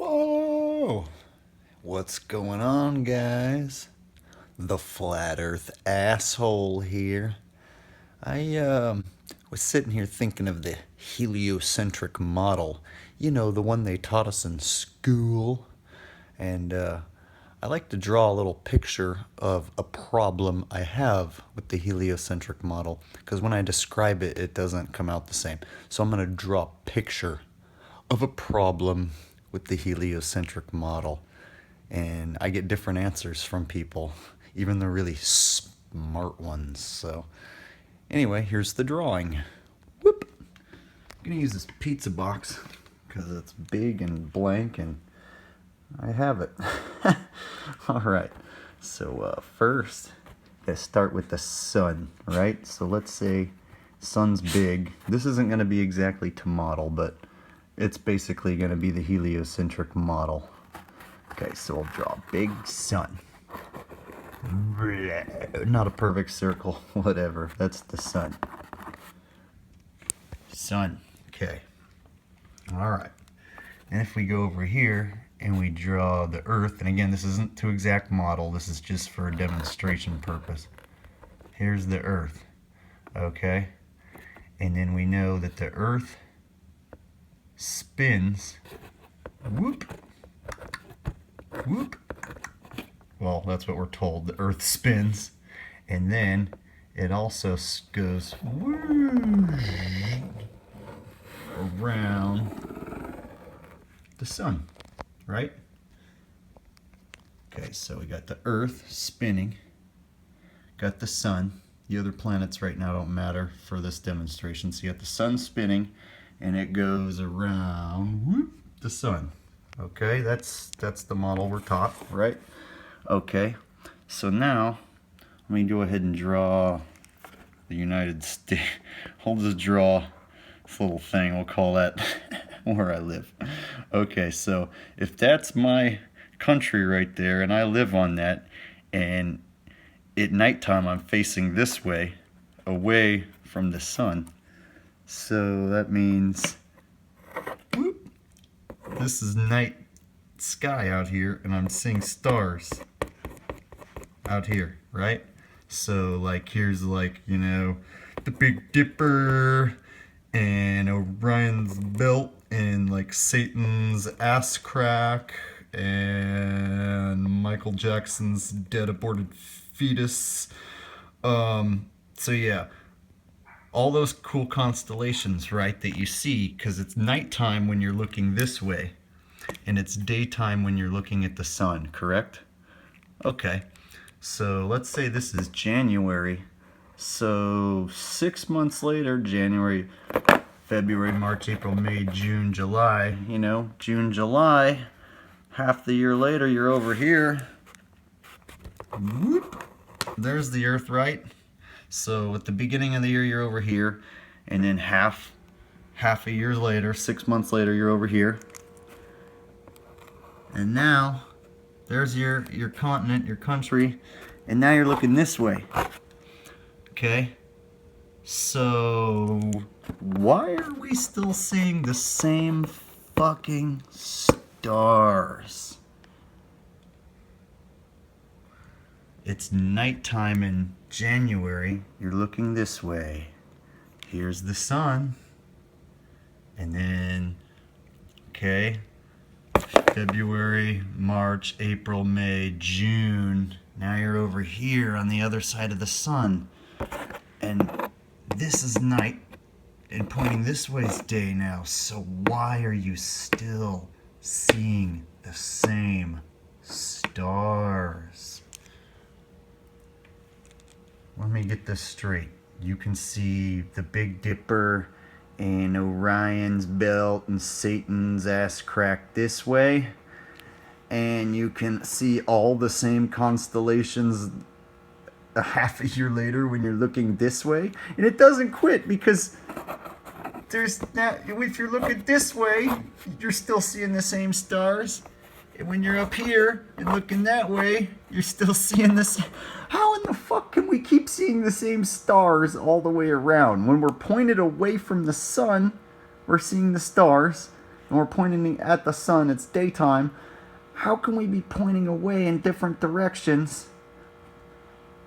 Hello! What's going on, guys? The Flat Earth asshole here. I was sitting here thinking of the heliocentric model. You know, the one they taught us in school. And I like to draw a little picture of a problem I have with the heliocentric model. Because when I describe it, it doesn't come out the same. So I'm going to draw a picture of a problem with the heliocentric model. And I get different answers from people, even the really smart ones. So anyway, here's the drawing. Whoop! I'm gonna use this pizza box because it's big and blank and I have it. Alright, so first let's start with the sun, right? So let's say sun's big. This isn't going to be exactly to model, but it's basically going to be the heliocentric model. Okay, so I'll draw a big sun. Not a perfect circle, whatever. That's the sun. Sun. Okay. Alright. And if we go over here and we draw the Earth, and again, this isn't to exact model, this is just for a demonstration purpose. Here's the Earth. Okay? And then we know that the Earth spins, whoop, whoop. Well, that's what we're told. The Earth spins, and then it also goes whoosh around the sun, right? Okay, so we got the Earth spinning, got the sun. The other planets right now don't matter for this demonstration. So you got the sun spinning, and it goes around whoop, the sun. Okay, that's the model we're taught, right? Okay, so now let me go ahead and draw the United States. I'll just draw this little thing. We'll call that where I live. Okay, so if that's my country right there, and I live on that, and at nighttime I'm facing this way, away from the sun. So that means, whoop, this is night sky out here, and I'm seeing stars out here, right? So like here's like, you know, the Big Dipper and Orion's belt and like Satan's ass crack and Michael Jackson's dead aborted fetus. So yeah, all those cool constellations, right, that you see, because it's nighttime when you're looking this way and it's daytime when you're looking at the sun, correct? Okay, so let's say this is January. So 6 months later, January, February, March, April, May, June, July, you know, June, July, half the year later, you're over here. Whoop, there's the Earth, right? So at the beginning of the year, you're over here, and then half a year later, 6 months later, you're over here. And now, there's your continent, your country, and now you're looking this way. Okay? So, why are we still seeing the same fucking stars? It's nighttime in January. You're looking this way. Here's the sun. And then, okay, February, March, April, May, June. Now you're over here on the other side of the sun. And this is night. And pointing this way is day now. So why are you still seeing the same stars? Let me get this straight. You can see the Big Dipper and Orion's belt and Satan's ass crack this way. And you can see all the same constellations a half a year later when you're looking this way. And it doesn't quit because there's now, if you're looking this way, you're still seeing the same stars. And when you're up here and looking that way, you're still seeing this. How in the fuck can we keep seeing the same stars all the way around? When we're pointed away from the sun, we're seeing the stars. and we're pointing at the sun, it's daytime, how can we be pointing away in different directions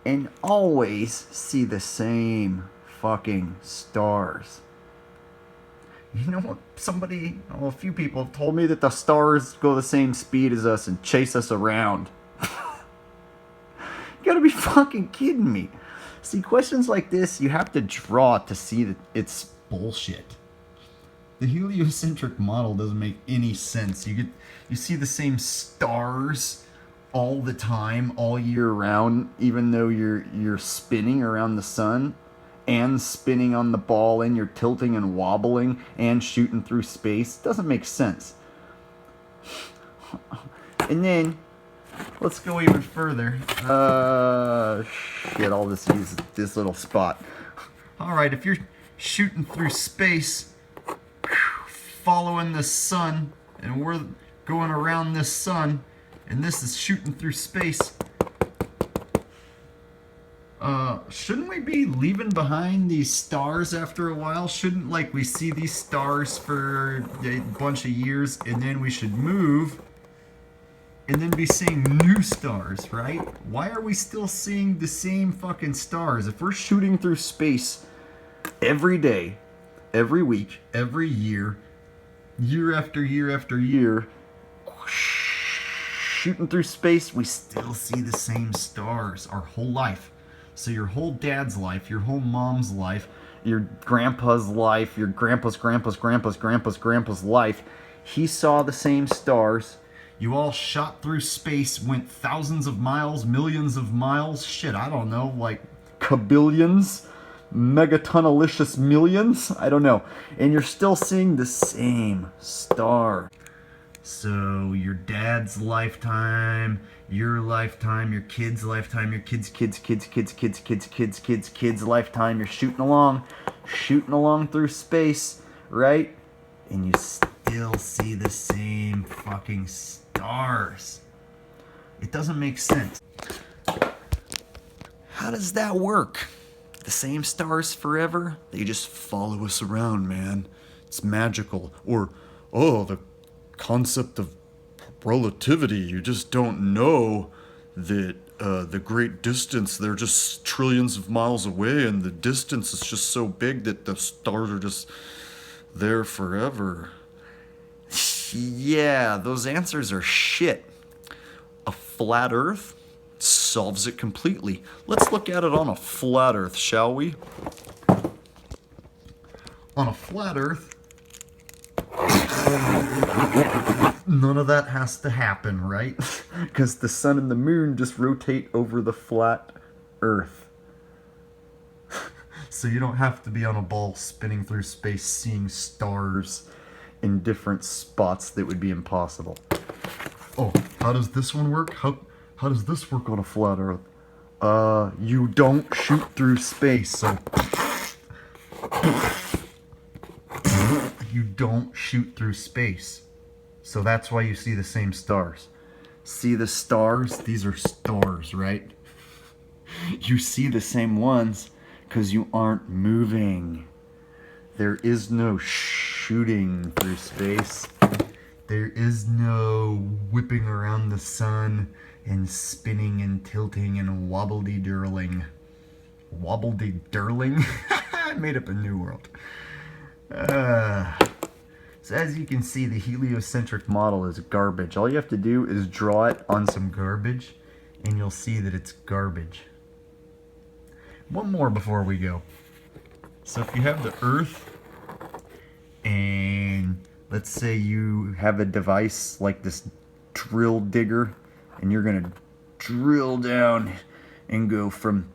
and always see the same fucking stars? You know what? A few people have told me that the stars go the same speed as us and chase us around. You gotta be fucking kidding me. See, questions like this, you have to draw to see that it's bullshit. The heliocentric model doesn't make any sense. You see the same stars all the time, all year round, even though you're spinning around the sun and spinning on the ball and you're tilting and wobbling and shooting through space. Doesn't make sense. And then let's go even further. Shit, I'll just use this little spot. Alright, if you're shooting through space, following the sun, and we're going around this sun, and this is shooting through space, shouldn't we be leaving behind these stars after a while? Shouldn't, like, we see these stars for a bunch of years, and then we should move and then be seeing new stars, right? Why are we still seeing the same fucking stars? If we're shooting through space every day, every week, every year, year after year after year, shooting through space, we still see the same stars our whole life. So your whole dad's life, your whole mom's life, your grandpa's life, your grandpa's life, he saw the same stars. You all shot through space, went thousands of miles, millions of miles, shit, I don't know, like kabillions, megatonalicious millions, I don't know. And you're still seeing the same star. So your dad's lifetime, your lifetime, your kid's lifetime, your kid's lifetime, you're shooting along through space, right? And you still see the same fucking stars. It doesn't make sense. How does that work? The same stars forever? They just follow us around, man. It's magical. Or, oh, the concept of relativity. You just don't know that the great distance, they're just trillions of miles away, and the distance is just so big that the stars are just there forever. Yeah, those answers are shit. A flat Earth solves it completely. Let's look at it on a flat Earth, shall we? On a flat Earth, none of that has to happen, right? Because the sun and the moon just rotate over the flat Earth. So you don't have to be on a ball spinning through space seeing stars in different spots that would be impossible. Oh, how does this one work? How does this work on a flat Earth? You don't shoot through space, so you don't shoot through space. So that's why you see the same stars. See the stars? These are stars, right? You see the same ones because you aren't moving. There is no shooting through space. There is no whipping around the sun and spinning and tilting and wobbledy-dirling. Wobbledy-dirling? I made up a new word. So as you can see, the heliocentric model is garbage. All you have to do is draw it on some garbage, and you'll see that it's garbage. One more before we go. So if you have the Earth, and let's say you have a device like this drill digger, and you're gonna drill down and go from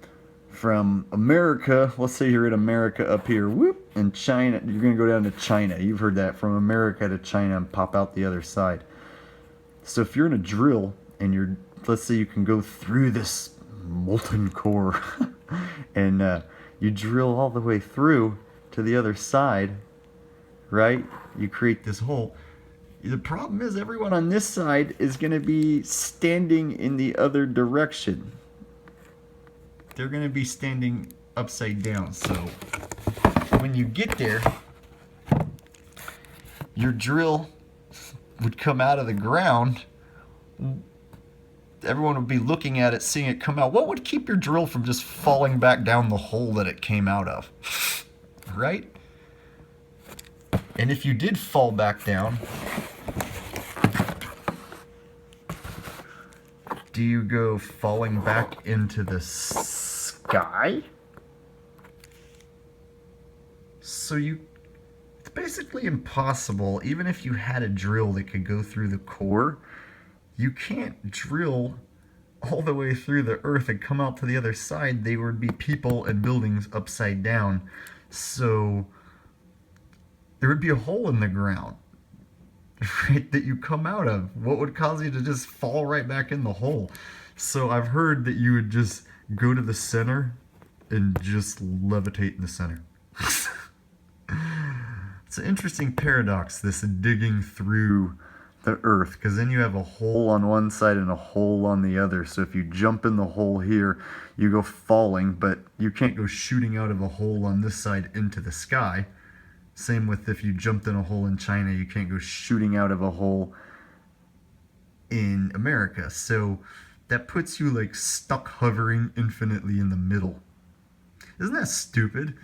America, let's say you're in America up here, whoop, and China, you're gonna go down to China. You've heard that, from America to China, and pop out the other side. So if you're in a drill, and let's say you can go through this molten core, and you drill all the way through to the other side, right? You create this hole. The problem is everyone on this side is going to be standing in the other direction. They're going to be standing upside down. So when you get there, your drill would come out of the ground, everyone would be looking at it, seeing it come out. What would keep your drill from just falling back down the hole that it came out of? Right? And if you did fall back down, do you go falling back into the sky? So it's basically impossible, even if you had a drill that could go through the core, you can't drill all the way through the earth and come out to the other side. There would be people and buildings upside down. So there would be a hole in the ground, right, that you come out of. What would cause you to just fall right back in the hole? So I've heard that you would just go to the center and just levitate in the center. It's an interesting paradox, this digging through the earth, because then you have a hole on one side and a hole on the other. So if you jump in the hole here, you go falling, but you can't go shooting out of a hole on this side into the sky. Same with if you jumped in a hole in China, you can't go shooting out of a hole in America. So that puts you like stuck hovering infinitely in the middle. Isn't that stupid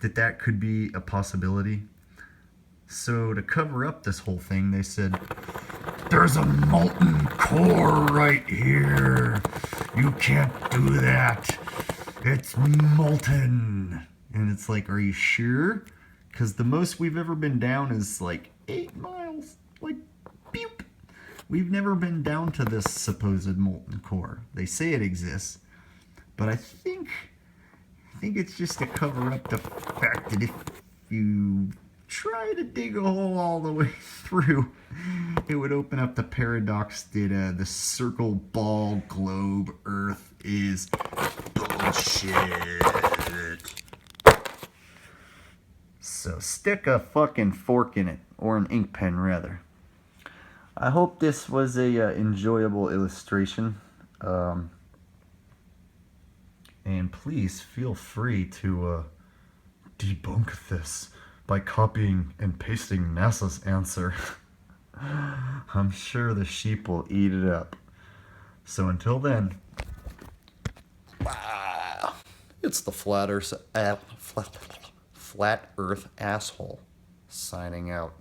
that that could be a possibility? So to cover up this whole thing, they said, there's a molten core right here. You can't do that. It's molten. And it's like, are you sure? Because the most we've ever been down is like 8 miles. Like, beep. We've never been down to this supposed molten core. They say it exists, but I think it's just to cover up the fact that if you try to dig a hole all the way through, it would open up the paradox that the circle, ball, globe, earth is bullshit. So stick a fucking fork in it, or an ink pen rather. I hope this was a enjoyable illustration. And please feel free to debunk this by copying and pasting NASA's answer. I'm sure the sheep will eat it up. So until then, it's the Flat Earth asshole signing out.